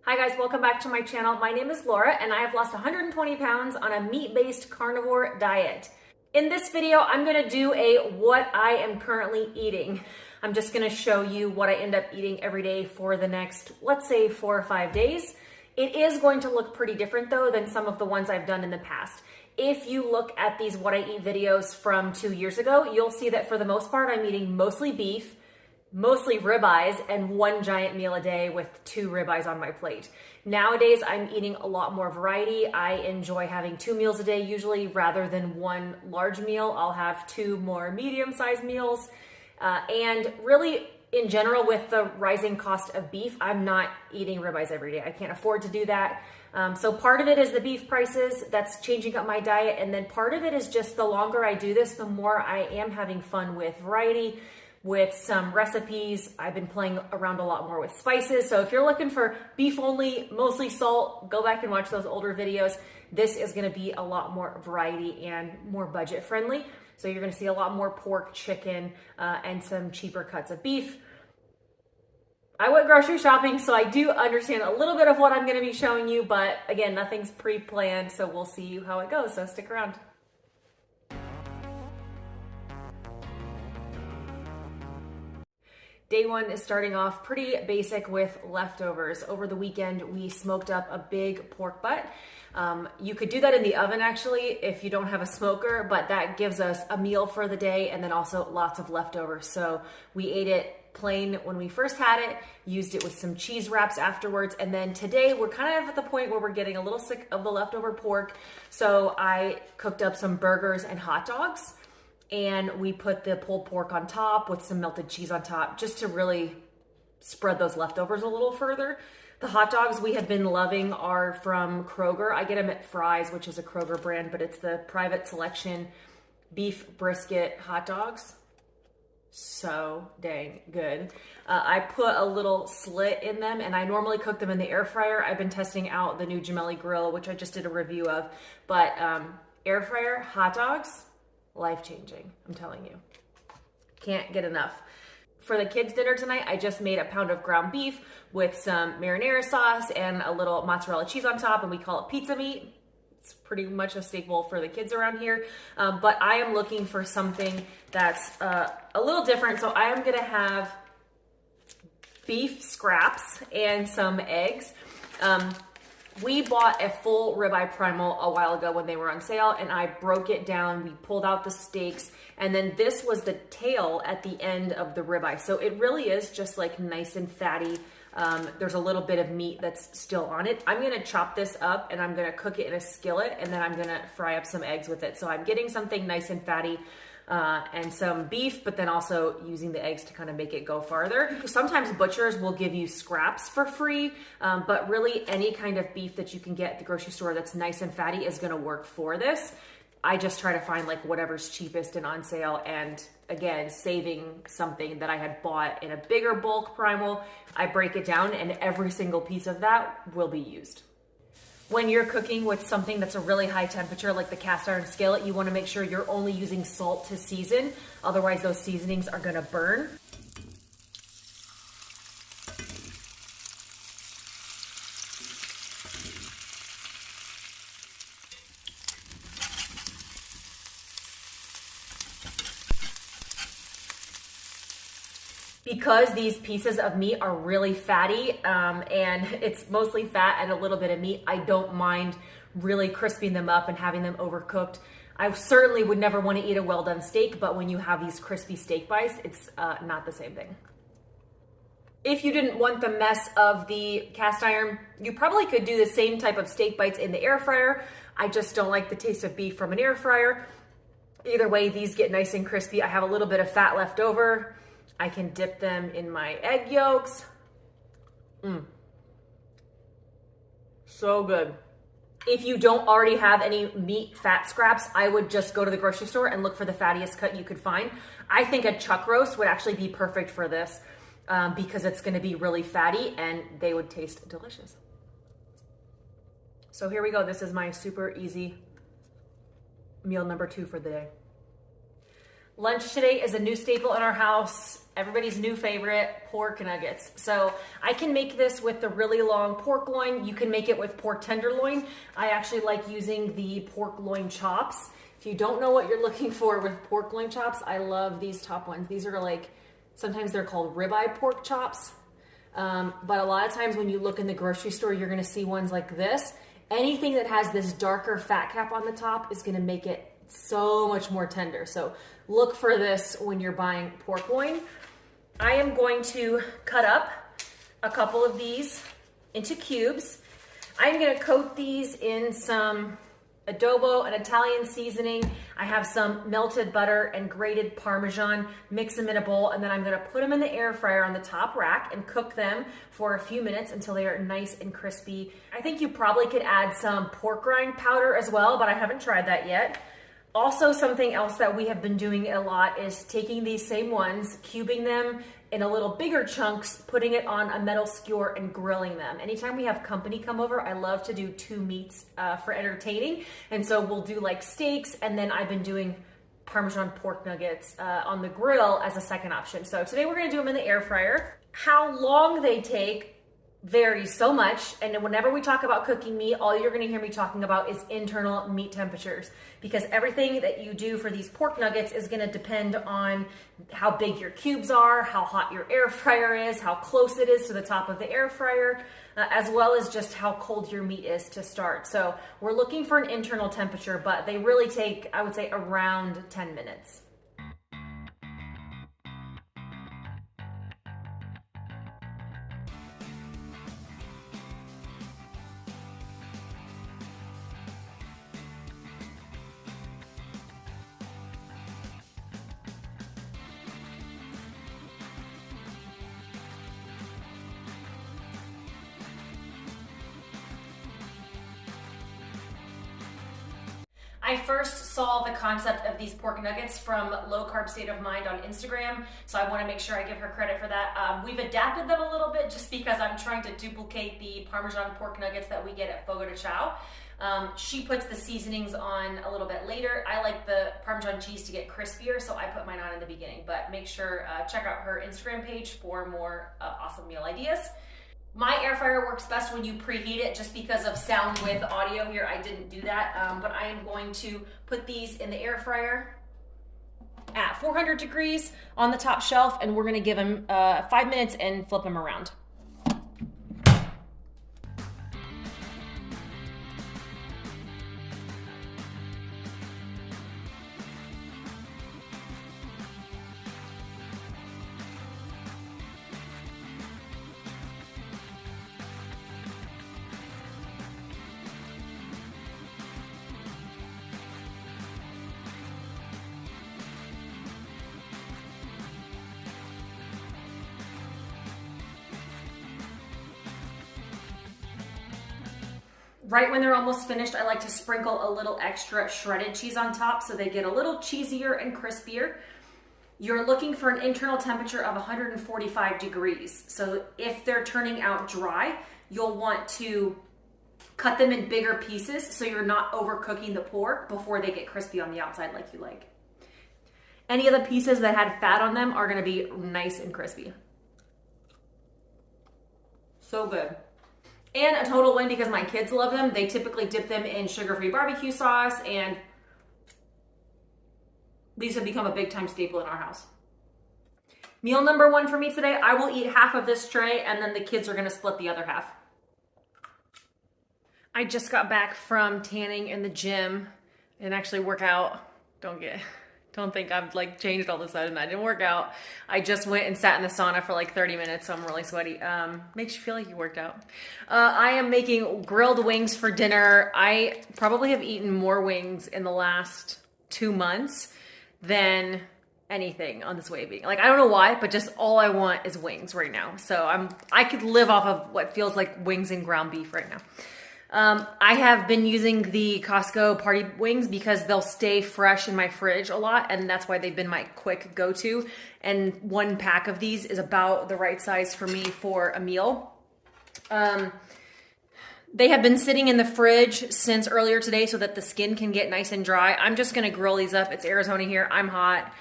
Hi guys, welcome back to my channel. My name is Laura and I have lost 120 pounds on a meat-based carnivore diet. In this video, I'm gonna do a what I am currently eating. I'm just gonna show you what I end up eating every day for the next, let's say 4 or 5 days. It is going to look pretty different though than some of the ones I've done in the past. If you look at these what I eat videos from 2 years ago, you'll see that for the most part, I'm eating mostly beef, mostly ribeyes, and one giant meal a day with 2 ribeyes on my plate. Nowadays, I'm eating a lot more variety. I enjoy having 2 meals a day usually rather than 1 large meal. I'll have 2 more medium-sized meals. And really, in general, with the rising cost of beef, I'm not eating ribeyes every day. I can't afford to do that. So part of it is the beef prices that's changing up my diet. And then part of it is just the longer I do this, the more I am having fun with variety, with some recipes. I've been playing around a lot more with spices. So if you're looking for beef only, mostly salt, go back and watch those older videos. This is gonna be a lot more variety and more budget friendly. So you're gonna see a lot more pork, chicken, and some cheaper cuts of beef. I went grocery shopping, so I do understand a little bit of what I'm gonna be showing you, but again, nothing's pre-planned, so we'll see how it goes, so stick around. Day 1 is starting off pretty basic with leftovers. Over the weekend, we smoked up a big pork butt. You could do that in the oven actually if you don't have a smoker, but that gives us a meal for the day and then also lots of leftovers. So we ate it plain when we first had it, used it with some cheese wraps afterwards, and then today we're kind of at the point where we're getting a little sick of the leftover pork. So I cooked up some burgers and hot dogs, and we put the pulled pork on top with some melted cheese on top just to really spread those leftovers a little further. The hot dogs we have been loving are from Kroger. I get them at Fry's, which is a Kroger brand, but it's the private selection beef brisket hot dogs. So dang good. I put a little slit in them, and I normally cook them in the air fryer. I've been testing out the new Gemelli grill, which I just did a review of, but air fryer hot dogs, life-changing, I'm telling you. Can't get enough. For the kids' dinner tonight, I just made a pound of ground beef with some marinara sauce and a little mozzarella cheese on top, and we call it pizza meat. It's pretty much a staple for the kids around here, but I am looking for something that's a little different, so I am gonna have beef scraps and some eggs. We bought a full ribeye primal a while ago when they were on sale, and I broke it down. We pulled out the steaks, and then this was the tail at the end of the ribeye. So it really is just like nice and fatty. There's a little bit of meat that's still on it. I'm gonna chop this up and I'm gonna cook it in a skillet, and then I'm gonna fry up some eggs with it. So I'm getting something nice and fatty and some beef, but then also using the eggs to kind of make it go farther. Sometimes butchers will give you scraps for free, but really any kind of beef that you can get at the grocery store that's nice and fatty is gonna work for this. I just try to find like whatever's cheapest and on sale, and again, saving something that I had bought in a bigger bulk primal, I break it down and every single piece of that will be used. When you're cooking with something that's a really high temperature, like the cast iron skillet, you wanna make sure you're only using salt to season. Otherwise, those seasonings are gonna burn. Because these pieces of meat are really fatty and it's mostly fat and a little bit of meat, I don't mind really crisping them up and having them overcooked. I certainly would never want to eat a well-done steak, but when you have these crispy steak bites, it's not the same thing. If you didn't want the mess of the cast iron, you probably could do the same type of steak bites in the air fryer. I just don't like the taste of beef from an air fryer. Either way, these get nice and crispy. I have a little bit of fat left over. I can dip them in my egg yolks. So good. If you don't already have any meat fat scraps, I would just go to the grocery store and look for the fattiest cut you could find. I think a chuck roast would actually be perfect for this because it's gonna be really fatty and they would taste delicious. So here we go. This is my super easy meal number 2 for the day. Lunch today is a new staple in our house. Everybody's new favorite, pork nuggets. So I can make this with the really long pork loin. You can make it with pork tenderloin. I actually like using the pork loin chops. If you don't know what you're looking for with pork loin chops, I love these top ones. These are like, sometimes they're called ribeye pork chops. But a lot of times when you look in the grocery store, you're gonna see ones like this. Anything that has this darker fat cap on the top is gonna make it so much more tender. So look for this when you're buying pork loin. I am going to cut up a couple of these into cubes. I'm gonna coat these in some adobo, an Italian seasoning. I have some melted butter and grated Parmesan, mix them in a bowl, and then I'm gonna put them in the air fryer on the top rack and cook them for a few minutes until they are nice and crispy. I think you probably could add some pork rind powder as well, but I haven't tried that yet. Also, something else that we have been doing a lot is taking these same ones, cubing them in a little bigger chunks, putting it on a metal skewer and grilling them. Anytime we have company come over, I love to do two meats for entertaining. And so we'll do like steaks, and then I've been doing Parmesan pork nuggets on the grill as a second option. So today we're gonna do them in the air fryer. How long they take varies so much, and whenever we talk about cooking meat, all you're going to hear me talking about is internal meat temperatures, because everything that you do for these pork nuggets is going to depend on how big your cubes are, how hot your air fryer is, how close it is to the top of the air fryer, as well as just how cold your meat is to start. So we're looking for an internal temperature, but they really take, I would say, around 10 minutes. I first saw the concept of these pork nuggets from Low Carb State of Mind on Instagram, so I want to make sure I give her credit for that. We've adapted them a little bit just because I'm trying to duplicate the Parmesan pork nuggets that we get at Fogo de Chao. She puts the seasonings on a little bit later. I like the Parmesan cheese to get crispier, so I put mine on in the beginning, but make sure check out her Instagram page for more awesome meal ideas. My air fryer works best when you preheat it, just because of sound with audio here. I didn't do that, but I am going to put these in the air fryer at 400 degrees on the top shelf, and we're gonna give them 5 minutes and flip them around. Right when they're almost finished, I like to sprinkle a little extra shredded cheese on top so they get a little cheesier and crispier. You're looking for an internal temperature of 145 degrees. So if they're turning out dry, you'll want to cut them in bigger pieces so you're not overcooking the pork before they get crispy on the outside like you like. Any of the pieces that had fat on them are gonna be nice and crispy. So good. And a total win because my kids love them. They typically dip them in sugar-free barbecue sauce, and these have become a big time staple in our house. Meal number one for me today, I will eat half of this tray, and then the kids are gonna split the other half. I just got back from tanning in the gym and actually work out. Don't think I've like changed all of a sudden. I didn't work out. I just went and sat in the sauna for like 30 minutes, so I'm really sweaty. Makes you feel like you worked out. I am making grilled wings for dinner. I probably have eaten more wings in the last 2 months than anything on this way of being. Like, I don't know why, but just all I want is wings right now. So I could live off of what feels like wings and ground beef right now. I have been using the Costco party wings because they'll stay fresh in my fridge a lot, and that's why they've been my quick go-to. And 1 pack of these is about the right size for me for a meal. They have been sitting in the fridge since earlier today so that the skin can get nice and dry. I'm just gonna grill these up. It's Arizona here, I'm hot,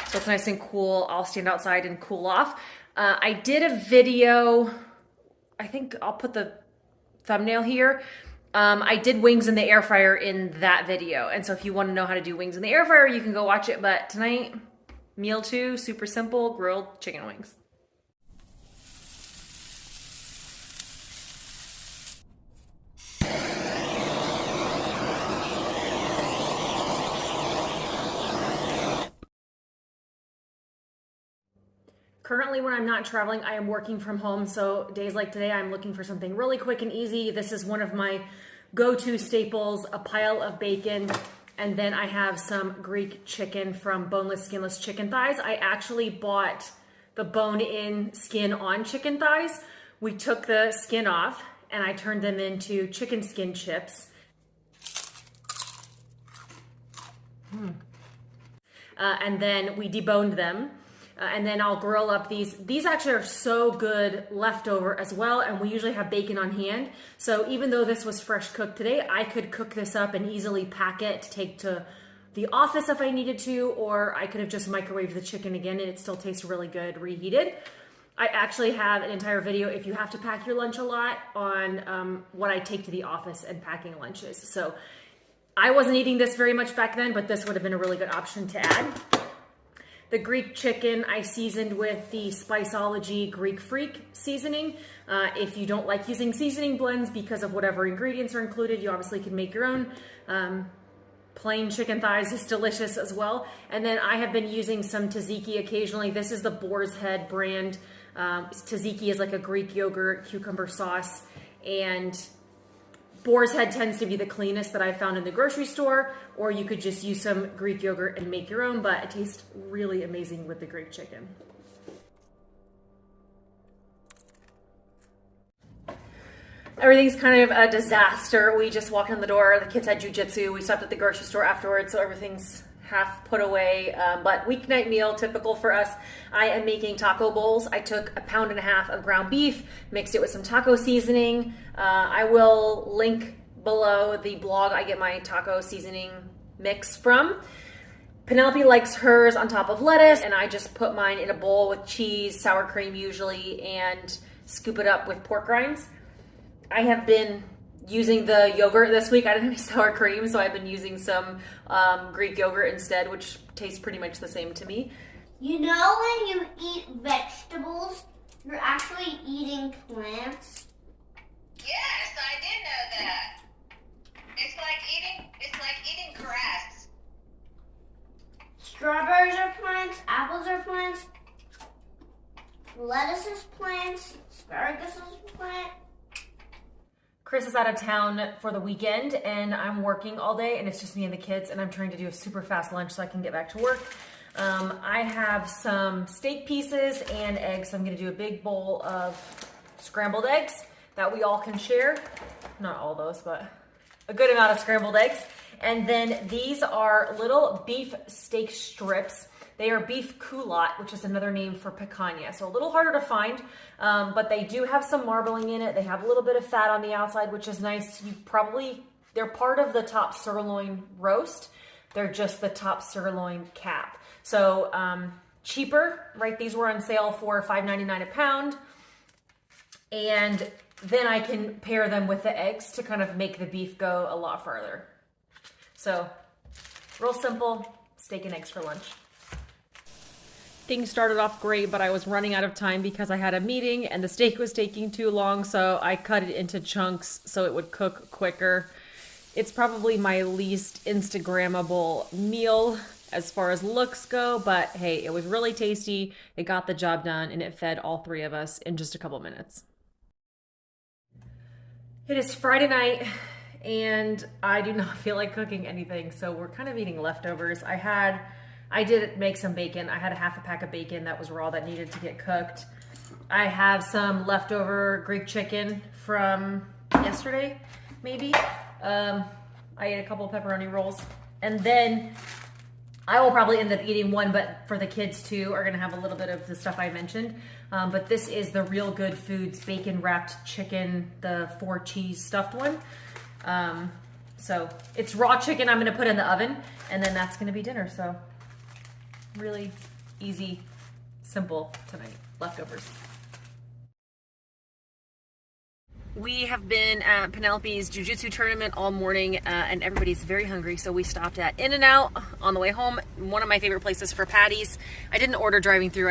so it's nice and cool. I'll stand outside and cool off. I did a video, I think I'll put the thumbnail here. I did wings in the air fryer in that video. And so if you wanna know how to do wings in the air fryer, you can go watch it. But tonight, meal 2, super simple, grilled chicken wings. Currently, when I'm not traveling, I am working from home. So days like today, I'm looking for something really quick and easy. This is one of my go-to staples, a pile of bacon. And then I have some Greek chicken from Boneless Skinless Chicken Thighs. I actually bought the bone-in skin-on chicken thighs. We took the skin off and I turned them into chicken skin chips. And then we deboned them. And then I'll grill up these. These actually are so good leftover as well, and we usually have bacon on hand. So even though this was fresh cooked today, I could cook this up and easily pack it to take to the office if I needed to, or I could have just microwaved the chicken again and it still tastes really good reheated. I actually have an entire video, if you have to pack your lunch a lot, on what I take to the office and packing lunches. So I wasn't eating this very much back then, but this would have been a really good option to add. The Greek chicken I seasoned with the Spiceology Greek Freak seasoning. If you don't like using seasoning blends because of whatever ingredients are included, you obviously can make your own. Plain chicken thighs is delicious as well. And then I have been using some tzatziki occasionally. This is the Boar's Head brand. Tzatziki is like a Greek yogurt cucumber sauce, and Boar's Head tends to be the cleanest that I've found in the grocery store, or you could just use some Greek yogurt and make your own, but it tastes really amazing with the Greek chicken. Everything's kind of a disaster. We just walked in the door, the kids had jujitsu, we stopped at the grocery store afterwards, so everything's half put away, but weeknight meal, typical for us. I am making taco bowls. I took 1.5 pounds of ground beef, mixed it with some taco seasoning. I will link below the blog I get my taco seasoning mix from. Penelope likes hers on top of lettuce, and I just put mine in a bowl with cheese, sour cream usually, and scoop it up with pork rinds. I have been using the yogurt this week. I didn't have any sour cream, so I've been using some Greek yogurt instead, which tastes pretty much the same to me. You know when you eat vegetables, you're actually eating plants? Yes, I did know that. It's like eating grass. Strawberries are plants, apples are plants, lettuce is plants, asparagus is a plant. Chris is out of town for the weekend and I'm working all day and it's just me and the kids, and I'm trying to do a super fast lunch so I can get back to work. I have some steak pieces and eggs, so I'm gonna do a big bowl of scrambled eggs that we all can share. Not all those, but a good amount of scrambled eggs. And then these are little beef steak strips. They are beef culotte, which is another name for picanha. So a little harder to find, but they do have some marbling in it. They have a little bit of fat on the outside, which is nice. They're part of the top sirloin roast. They're just the top sirloin cap. So cheaper, right? These were on sale for $5.99 a pound. And then I can pair them with the eggs to kind of make the beef go a lot farther. So real simple, steak and eggs for lunch. Things started off great, but I was running out of time because I had a meeting and the steak was taking too long, so I cut it into chunks so it would cook quicker. It's probably my least Instagrammable meal as far as looks go, but hey, it was really tasty. It got the job done and it fed all three of us in just a couple minutes. It is Friday night and I do not feel like cooking anything, so we're kind of eating leftovers. I did make some bacon. I had a half a pack of bacon that was raw that needed to get cooked. I have some leftover Greek chicken from yesterday, maybe. I ate a couple of pepperoni rolls. And then I will probably end up eating one, but for the kids too, are gonna have a little bit of the stuff I mentioned. But this is the Real Good Foods bacon wrapped chicken, the 4 cheese stuffed one. So it's raw chicken I'm gonna put in the oven, and then that's gonna be dinner. So really easy, simple tonight, leftovers. We have been at Penelope's jiu-jitsu tournament all morning, and everybody's very hungry, so we stopped at In-N-Out on the way home. One of my favorite places for patties. I didn't order driving through.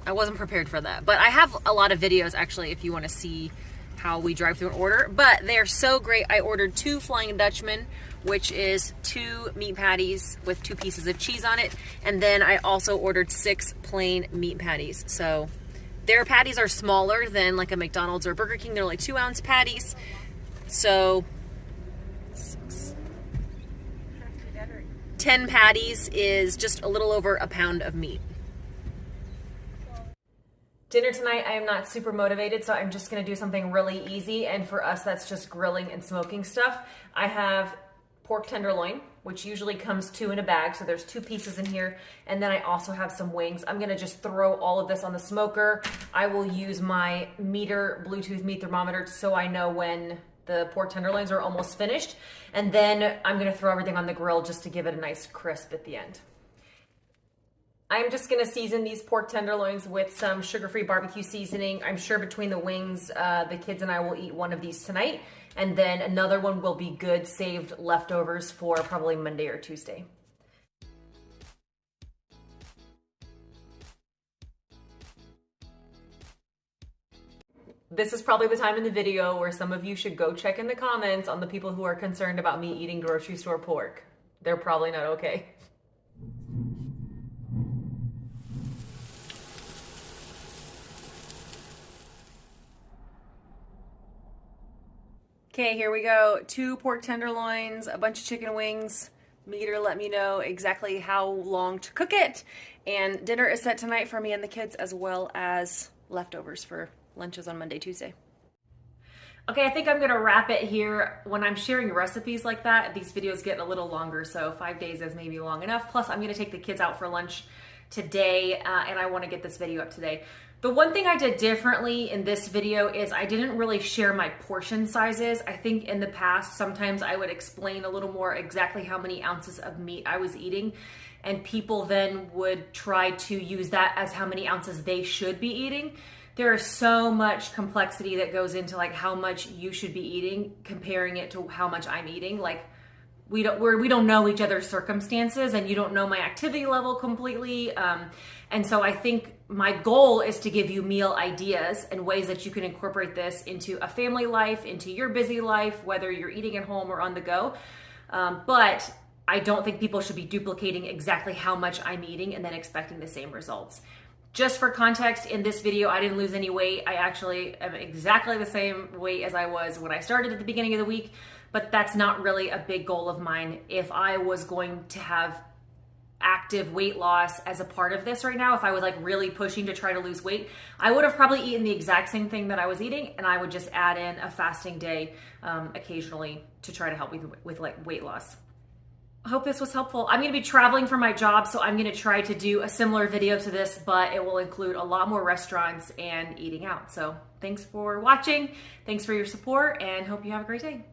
I wasn't prepared for that. But I have a lot of videos, actually, if you want to see how we drive through an order. But they're so great. I ordered 2 Flying Dutchman, which is 2 meat patties with 2 pieces of cheese on it. And then I also ordered 6 plain meat patties. So their patties are smaller than like a McDonald's or Burger King. They're like 2-ounce patties. So 10 patties is just a little over a pound of meat. Dinner tonight, I am not super motivated, so I'm just gonna do something really easy. And for us, that's just grilling and smoking stuff. I have pork tenderloin, which usually comes 2 in a bag. So there's 2 pieces in here. And then I also have some wings. I'm gonna just throw all of this on the smoker. I will use my Bluetooth meat thermometer so I know when the pork tenderloins are almost finished. And then I'm gonna throw everything on the grill just to give it a nice crisp at the end. I'm just gonna season these pork tenderloins with some sugar-free barbecue seasoning. I'm sure between the wings, the kids and I will eat one of these tonight. And then another one will be good saved leftovers for probably Monday or Tuesday. This is probably the time in the video where some of you should go check in the comments on the people who are concerned about me eating grocery store pork. They're probably not okay. Okay, here we go. 2 pork tenderloins, a bunch of chicken wings. Meter let me know exactly how long to cook it. And dinner is set tonight for me and the kids, as well as leftovers for lunches on Monday, Tuesday. Okay, I think I'm gonna wrap it here. When I'm sharing recipes like that, these videos get a little longer, so 5 days is maybe long enough. Plus, I'm gonna take the kids out for lunch today, and I wanna get this video up today. The one thing I did differently in this video is I didn't really share my portion sizes. I think in the past, sometimes I would explain a little more exactly how many ounces of meat I was eating, and people then would try to use that as how many ounces they should be eating. There is so much complexity that goes into like how much you should be eating, comparing it to how much I'm eating. Like we don't know each other's circumstances, and you don't know my activity level completely. And so I think my goal is to give you meal ideas and ways that you can incorporate this into a family life, into your busy life, whether you're eating at home or on the go. But I don't think people should be duplicating exactly how much I'm eating and then expecting the same results. Just for context, in this video, I didn't lose any weight. I actually am exactly the same weight as I was when I started at the beginning of the week, but that's not really a big goal of mine. If I was going to have active weight loss as a part of this right now, if I was like really pushing to try to lose weight, I would have probably eaten the exact same thing that I was eating, and I would just add in a fasting day occasionally to try to help with like weight loss. I hope this was helpful. I'm going to be traveling for my job, so I'm going to try to do a similar video to this, but it will include a lot more restaurants and eating out. So thanks for watching. Thanks for your support, and hope you have a great day.